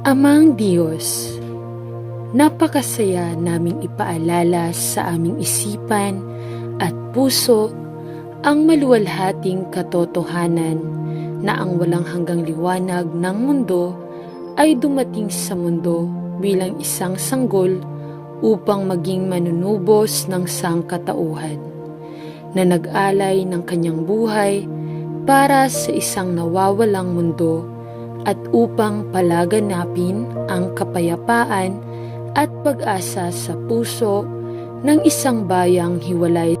Amang Diyos, napakasaya naming ipaalala sa aming isipan at puso ang maluwalhating katotohanan na ang walang hanggang liwanag ng mundo ay dumating sa mundo bilang isang sanggol upang maging manunubos ng sangkatauhan, na nag-alay ng kanyang buhay para sa isang nawawalang mundo at upang palaganapin ang kapayapaan at pag-asa sa puso ng isang bayang hiwalay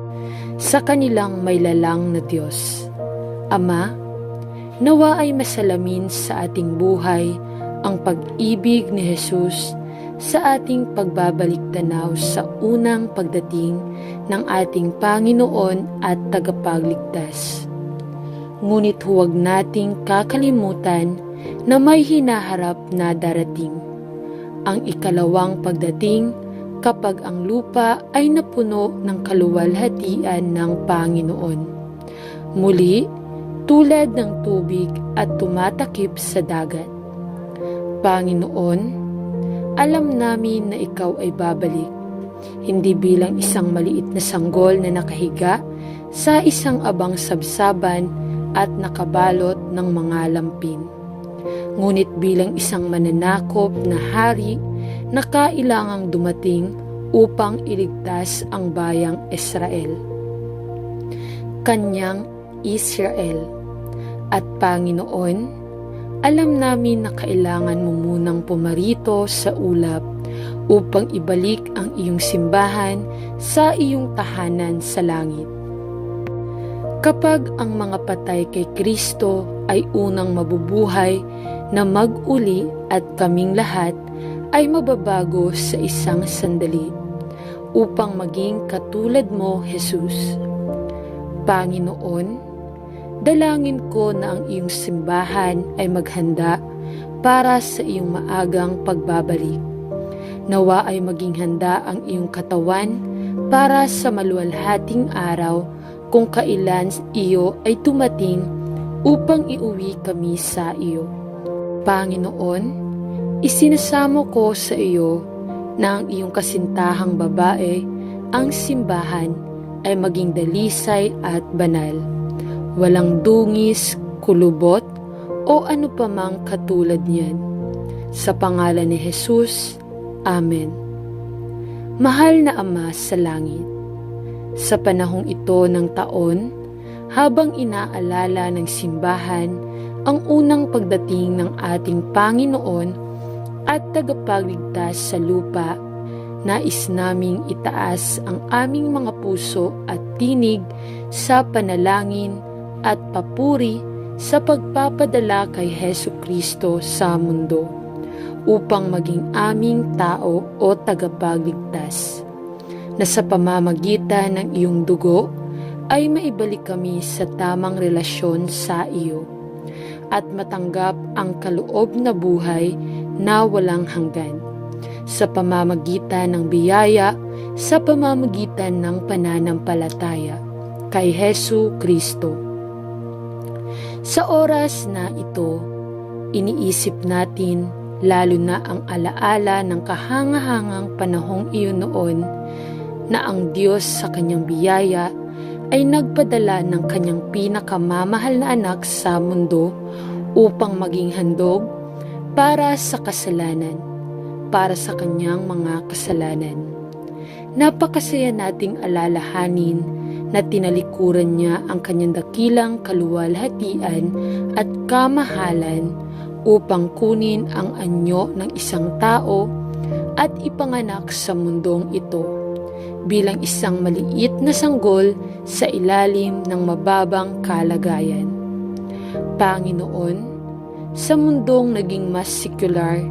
sa kanilang maylalang na Diyos. Ama, nawa ay masalamin sa ating buhay ang pag-ibig ni Jesus sa ating pagbabalik-tanaw sa unang pagdating ng ating Panginoon at Tagapagligtas. Ngunit huwag nating kakalimutan na may hinaharap na darating, ang ikalawang pagdating kapag ang lupa ay napuno ng kaluwalhatian ng Panginoon. Muli, tulad ng tubig at tumatakip sa dagat. Panginoon, alam namin na Ikaw ay babalik, hindi bilang isang maliit na sanggol na nakahiga sa isang abang sabsaban at nakabalot ng mga lampin, ngunit bilang isang mananakop na hari na kailangang dumating upang iligtas ang bayang Israel, kanyang Israel. At Panginoon, alam namin na kailangan mo munang pumarito sa ulap upang ibalik ang iyong simbahan sa iyong tahanan sa langit. Kapag ang mga patay kay Kristo ay unang mabubuhay na mag-uli at kaming lahat ay mababago sa isang sandali upang maging katulad mo, Jesus. Panginoon, dalangin ko na ang iyong simbahan ay maghanda para sa iyong maagang pagbabalik. Nawa ay maging handa ang iyong katawan para sa maluwalhating araw kung kailan iyo ay tumating upang iuwi kami sa iyo. Panginoon, isinasamo ko sa iyo na ang iyong kasintahang babae, ang simbahan, ay maging dalisay at banal, walang dungis, kulubot, o ano pamang katulad niyan. Sa pangalan ni Jesus, Amen. Mahal na Ama sa langit, sa panahong ito ng taon, habang inaalala ng simbahan ang unang pagdating ng ating Panginoon at Tagapagligtas sa lupa, nais naming itaas ang aming mga puso at tinig sa panalangin at papuri sa pagpapadala kay Hesukristo sa mundo upang maging aming tao o tagapagligtas, na sa pamamagitan ng iyong dugo ay maibalik kami sa tamang relasyon sa iyo at matanggap ang kaloob na buhay na walang hanggan sa pamamagitan ng biyaya, sa pamamagitan ng pananampalataya kay Hesukristo. Sa oras na ito, iniisip natin lalo na ang alaala ng kahangahangang panahong iyon noon na ang Diyos sa kanyang biyaya ay nagpadala ng kanyang pinakamamahal na anak sa mundo upang maging handog para sa kasalanan, para sa kanyang mga kasalanan. Napakasaya nating alalahanin na tinalikuran niya ang kanyang dakilang kaluwalhatian at kamahalan upang kunin ang anyo ng isang tao at ipanganak sa mundong ito bilang isang maliit na sanggol sa ilalim ng mababang kalagayan. Panginoon, sa mundong naging mas sekular,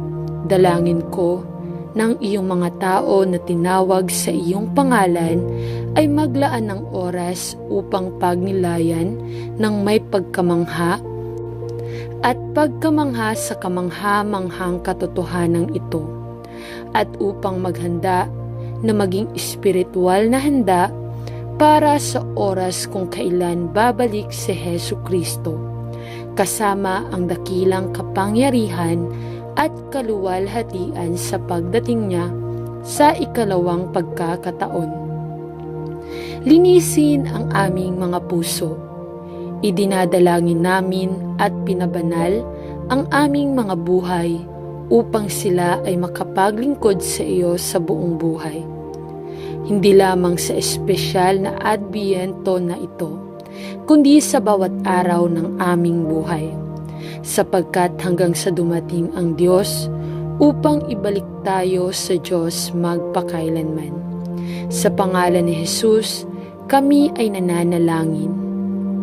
dalangin ko ng iyong mga tao na tinawag sa iyong pangalan ay maglaan ng oras upang pagnilayan ng may pagkamangha at pagkamangha sa kamangha-manghang katotohanan ito, at upang maghanda na maging espiritual na handa para sa oras kung kailan babalik si Hesukristo, kasama ang dakilang kapangyarihan at kaluwalhatian sa pagdating niya sa ikalawang pagkakataon. Linisin ang aming mga puso. Idinadalangin namin at pinabanal ang aming mga buhay upang sila ay makapaglingkod sa iyo sa buong buhay. Hindi lamang sa espesyal na Adbyento na ito, kundi sa bawat araw ng aming buhay, sapagkat hanggang sa dumating ang Diyos upang ibalik tayo sa Diyos magpakailanman. Sa pangalan ni Jesus, kami ay nananalangin.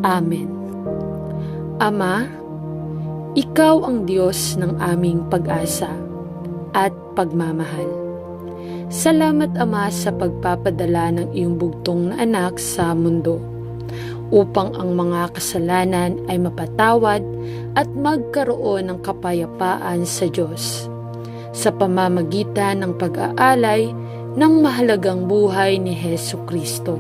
Amen. Ama, Ikaw ang Diyos ng aming pag-asa at pagmamahal. Salamat, Ama, sa pagpapadala ng iyong bugtong na anak sa mundo, upang ang mga kasalanan ay mapatawad at magkaroon ng kapayapaan sa Diyos, sa pamamagitan ng pag-aalay ng mahalagang buhay ni Hesukristo.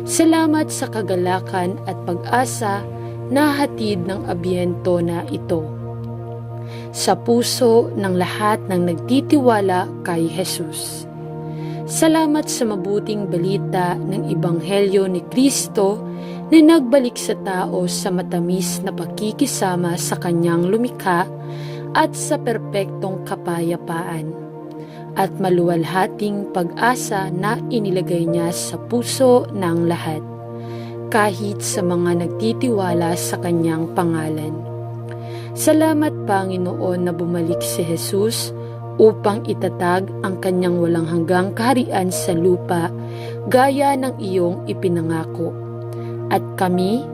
Salamat sa kagalakan at pag-asa na hatid ng Adbyento na ito sa puso ng lahat ng nagtitiwala kay Jesus. Salamat sa mabuting balita ng Ebanghelyo ni Kristo na nagbalik sa tao sa matamis na pakikisama sa kanyang lumikha at sa perpektong kapayapaan at maluwalhating pag-asa na inilagay niya sa puso ng lahat, kahit sa mga nagtitiwala sa kanyang pangalan. Salamat, Panginoon, na bumalik si Jesus upang itatag ang kanyang walang hanggang kaharian sa lupa gaya ng iyong ipinangako. At kami,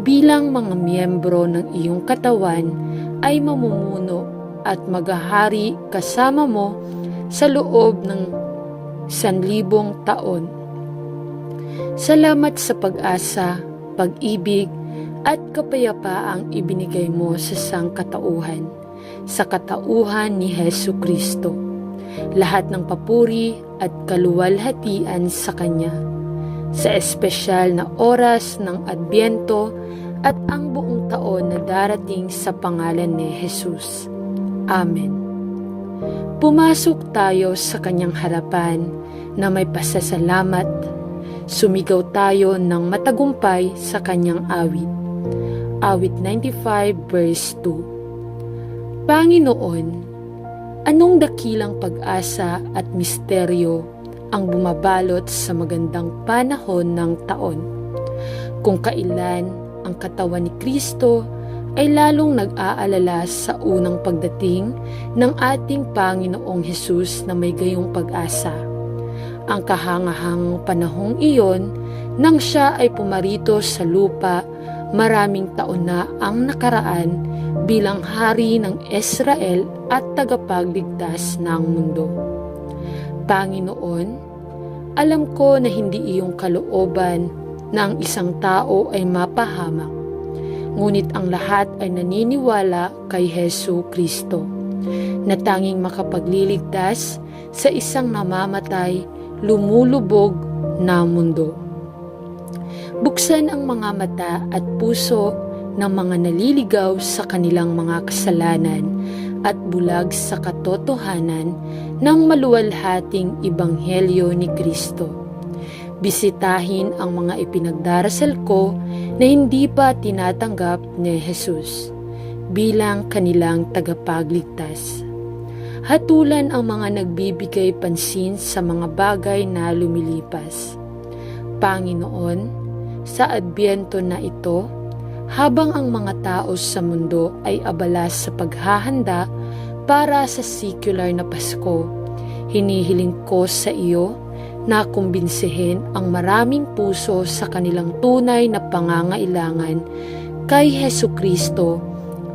bilang mga miyembro ng iyong katawan, ay mamumuno at maghahari kasama mo sa loob ng 1,000 taon. Salamat sa pag-asa, pag-ibig, at kapayapaang ibinigay mo sa sangkatauhan, sa katauhan ni Hesukristo. Lahat ng papuri at kaluwalhatian sa Kanya, sa espesyal na oras ng Adbyento at ang buong taon na darating sa pangalan ni Jesus. Amen. Pumasok tayo sa Kanyang harapan na may pasasalamat. Sumigaw tayo ng matagumpay sa Kanyang awit. Awit 95 verse 2. Panginoon, anong dakilang pag-asa at misteryo ang bumabalot sa magandang panahon ng taon, kung kailan ang katawan ni Kristo ay lalong nag-aalala sa unang pagdating ng ating Panginoong Hesus na may gayong pag-asa. Ang kahangahangang panahong iyon nang siya ay pumarito sa lupa, maraming taon na ang nakaraan bilang hari ng Israel at tagapagligtas ng mundo. Panginoon, alam ko na hindi iyong kalooban na ang isang tao ay mapahamak, ngunit ang lahat ay naniniwala kay Hesukristo, na tanging makapagliligtas sa isang namamatay, lumulubog na mundo. Buksan ang mga mata at puso ng mga naliligaw sa kanilang mga kasalanan at bulag sa katotohanan ng maluwalhating Ebanghelyo ni Kristo. Bisitahin ang mga ipinagdarasal ko na hindi pa tinatanggap ni Jesus bilang kanilang tagapagligtas. Hatulan ang mga nagbibigay pansin sa mga bagay na lumilipas. Panginoon, sa Adbyento na ito, habang ang mga tao sa mundo ay abala sa paghahanda para sa secular na Pasko, hinihiling ko sa iyo na kumbinsihin ang maraming puso sa kanilang tunay na pangangailangan kay Hesukristo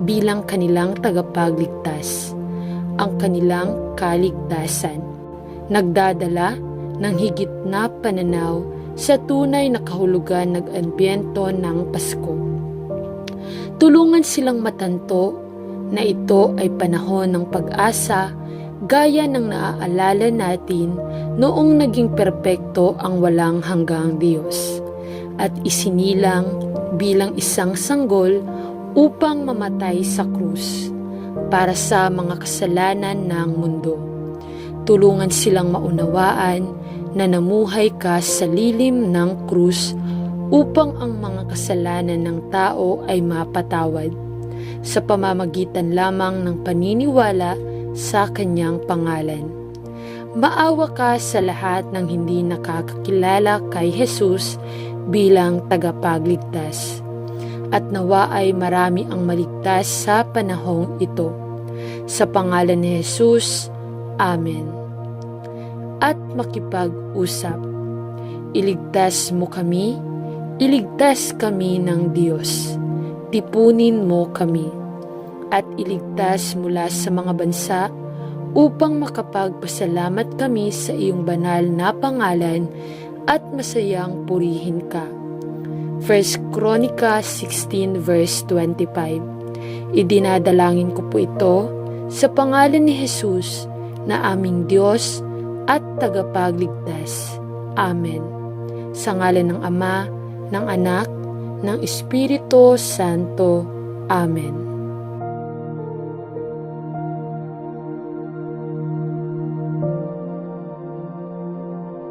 bilang kanilang tagapagligtas, ang kanilang kaligtasan, nagdadala ng higit na pananaw sa tunay na kahulugan ng Adbyento ng Pasko. Tulungan silang matanto na ito ay panahon ng pag-asa gaya ng naaalala natin noong naging perpekto ang walang hanggang Diyos at isinilang bilang isang sanggol upang mamatay sa krus para sa mga kasalanan ng mundo. Tulungan silang maunawaan na namuhay ka sa lilim ng krus upang ang mga kasalanan ng tao ay mapatawad sa pamamagitan lamang ng paniniwala sa kanyang pangalan. Maawa ka sa lahat ng hindi nakakakilala kay Jesus bilang tagapagligtas. At nawa ay marami ang maligtas sa panahong ito. Sa pangalan ni Jesus, Amen. At makipag-usap. Iligtas mo kami, iligtas kami ng Diyos. Tipunin mo kami, at iligtas mula sa mga bansa upang makapagpasalamat kami sa iyong banal na pangalan at masayang purihin ka. 1 Chronicles 16 verse 25. Idinadalangin ko po ito sa pangalan ni Jesus na aming Diyos at tagapagligtas. Amen. Sa ngalan ng Ama, ng Anak, ng Espiritu Santo. Amen.